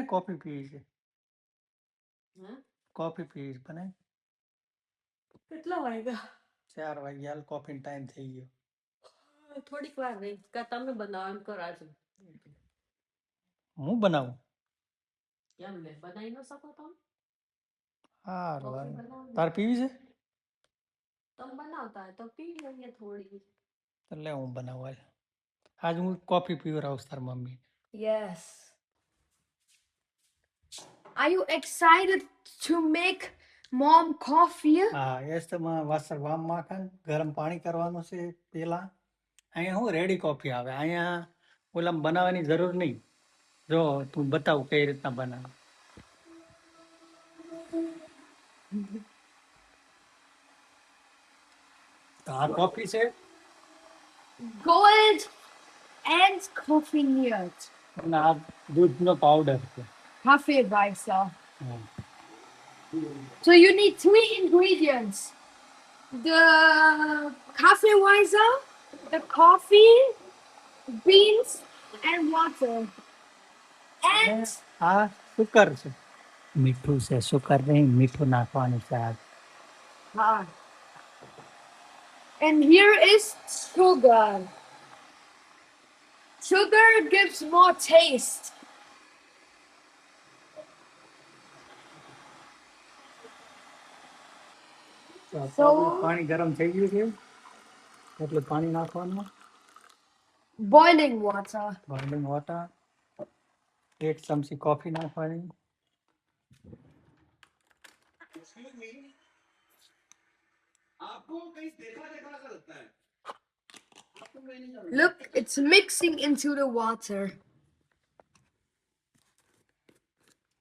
ને coffee PV છે. હા કોફી પીવી છે બનાય. કેટલા વાગ્યા? 4 વાગ્યા. હાલ કોફી ટાઈમ થઈ ગયો. થોડીક વાર રહી. કા તમે બનાવો એમ કરો આજે. હું બનાવું? કેમ લે બનાવી ન શકો તમે? હારું કોફી હાલ. બનાવો તાર પીવી છે? તમે બનાવતા હોય તો પી લઈએ થોડી. તો લે હું બનાવું હાલ. આજ હું કોફી પીવડાવું તાર mummy. Yes. Are you excited to make mom coffee? હા એસ તો વાસર વામ માખણ ગરમ પાણી કરવાનું છે પેલા. અહીંયા હું રેડી કોફી આવે. અહીંયા ઓલામ બનાવવાની જરૂર નહીં. જો તું બતાવું કઈ રીતના બનાવે. તો આ કોફી છે Gold and coffee nut. અને આ દૂધનો પાવડર છે. Kaffeeweißer. હા. So you need 3 ingredients. The Kaffeeweißer, the coffee, beans, and water. And આ સુકર છે. મીઠું છે. સુકર નહીં, મીઠું નાખવાનું છે. and here is sugar. Sugar gives more taste. તો પાણી ગરમ થઈ ગયું છે એટલે પાણી નાખવાનું. Boiling water. Boiling water. 1 ચમચી કોફી નાખવાની. Look, it's mixing into the water.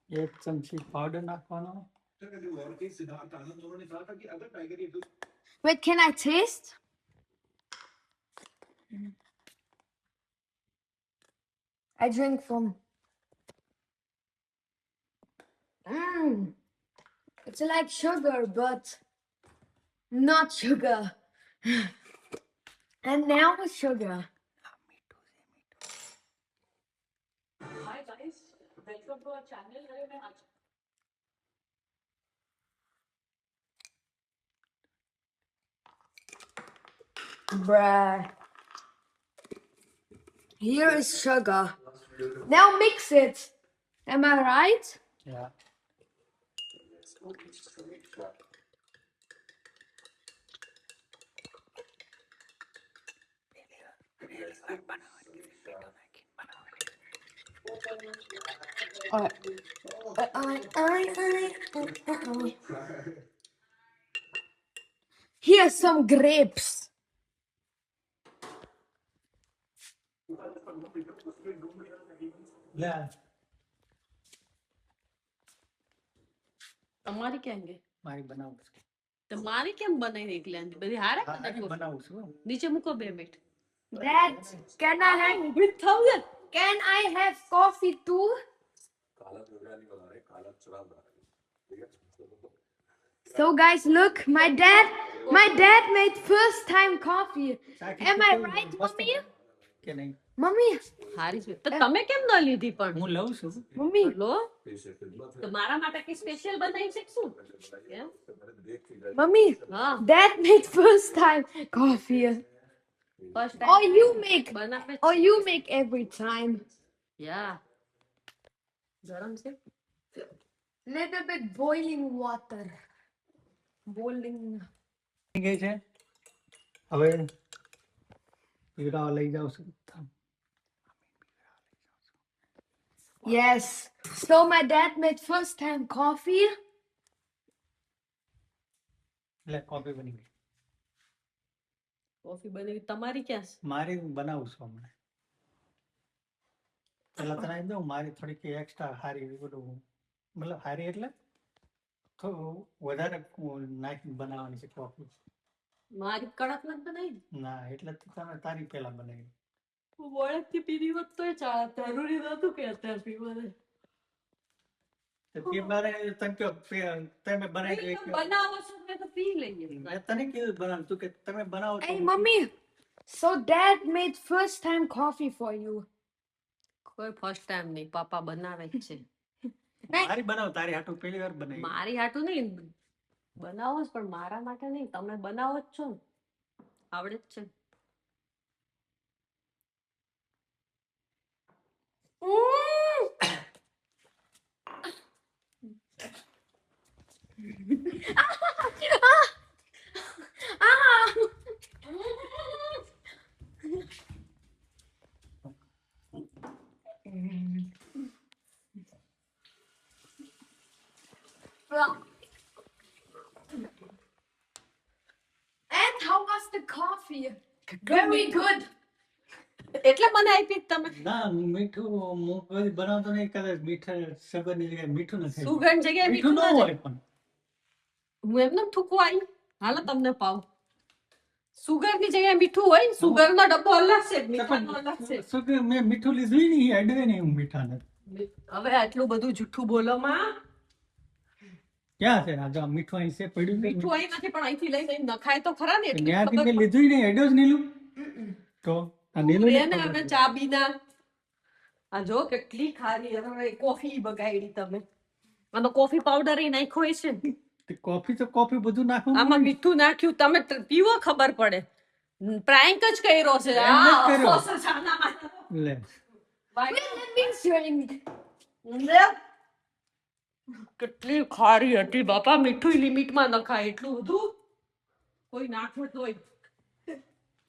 1 ચમચી પાવડર નાખવાનો. Wait, can I taste? I drink from. It's like sugar, but not sugar. And now with sugar. Hi guys, welcome to our channel. Bruh. Here is sugar. Now mix it. Am I right? Yeah. Here's some grapes. લે તમારી કેમ કે મારી બનાવું છું. તમારી કેમ બનાવી એકલા બધી હારે બનાવું છું. નીચે મૂકો 2 minute. Dad, can I have coffee too? So guys, look, my dad made first time coffee. Am I right, mommy? કે નહીં? Mommy, હારી છે તો તમે કેમ ન લીધી પણ? હું લઉં છું. mommy. લો તો મારા માટે કઈ સ્પેશિયલ બનાવી શકશું કેમ? Mommy, હા Dad made first time coffee. First Or you make, બનાવે or you make every time. યા ગરમ છે. Little bit boiling water. Boiling. ગઈ છે. હવે પીવડાવા લઈ જાઉં છું. Yes. So my dad made first time coffee. એટલે કોફી બની ગઈ. કોફી બનાવી તમારી ક્યાં છે? મારી હું બનાવું છું હમણાં. પેલા તને દઉં મારી થોડીક એક્સ્ટ્રા હારી બધું મતલબ હારી એટલે થોડું વધારે નાખીને બનાવવાની છે કોફી. મારી કડક નથી બનાવી ના એટલે તો તમે તારી પેલા બનાવી. વળગથી પીધી હોત તોય ચાલે જરૂરી નતું કે અત્યારે પીવાને. તમે બનાવી બનાવો છો મેં તો પી લઈએ. મેં તને કીધું બનાવ તું કે તમે બનાવો. Hey, mommy. So dad made first time coffee for you. કોઈ ફર્સ્ટ ટાઈમ નહીં પાપા બનાવે જ છે. મારી બનાવ, તારી હાટુ પહેલી વાર બનાવી. મારી હાટું નહીં બનાવો જ, પણ મારા માટે નહીં. તમે બનાવો જ છો ને, આવડે જ છે. And how was the coffee? Very good. એટલે મને આપી જ તમે. ના, મીઠું હું કદી બનાવતો નહીં, કદાચ મીઠા સગરની જગ્યાએ મીઠું નથી. સુગર જગ્યાએ મીઠું મીઠું ન ના હોય પણ. હું એમને થૂકવા આવી. હાલો તમને પાવ. સુગર ની જગ્યાએ મીઠું હોય. સુગર નો ડબ્બો અલગ છે, મીઠાનો અલગ છે. સુગર મેં મીઠું લીધું નહીં, અડવે નહીં હું મીઠાને. હવે આટલું બધું જૂઠું બોલો માં. ક્યાં છે? આ જો આ મીઠું અહીં છે પડ્યું છે. મીઠું અહીં નથી, પણ અહીંથી લઈને નખાય તો ખરા ને, એટલે ત્યાંથી ખબર મેં લીધું નહીં, અડ્યો જ નીલું. તો આ નીલું પડે નહીં ને. ખબર હવે પડે. ચાબીના આ જો કેટલી ખારી. હવે કોફી બગાડી તમે. આમાં કોફી પાવડર એ નાખ્યો છે ને. તે કોફી તો કોફી બધું નાખવું આમાં મીઠું નાખ્યું. તમે પીવો ખબર પડે. પ્રાંક જ કર્યો છે. Prank જ કર્યો. અફસોસ છે આનામાં. લે. Wait, let me drink. લે. કેટલી ખારી હતી બાપા. મીઠું લિમિટમાં નખાય એટલું બધું કોઈ નાખે તોય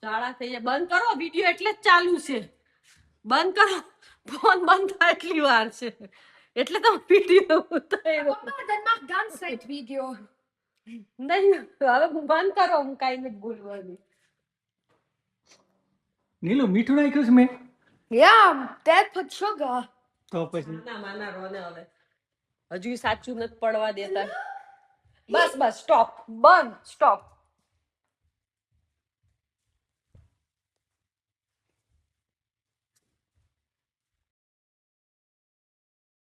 ચાળા થઈ જાય. બંધ કરો વિડિયો, એટલે જ ચાલુ છે. બંધ કરો. ફોન બંધ થાય એટલી વાર છે, એટલે તો વિડિયો ઉતાર્યો. Mama, dann mach ganz Zeit Video. નહીં હવે બંધ કરો. હું કાંઈ નથી બોલવાની. નીલું મીઠું નાખ્યું છે મેં. Yeah, Dad put sugar. તો પછી માના રોને હવે હજુ સાચું નથી પડવા દેતા. બસ બસ સ્ટોપ. બંધ. સ્ટોપ.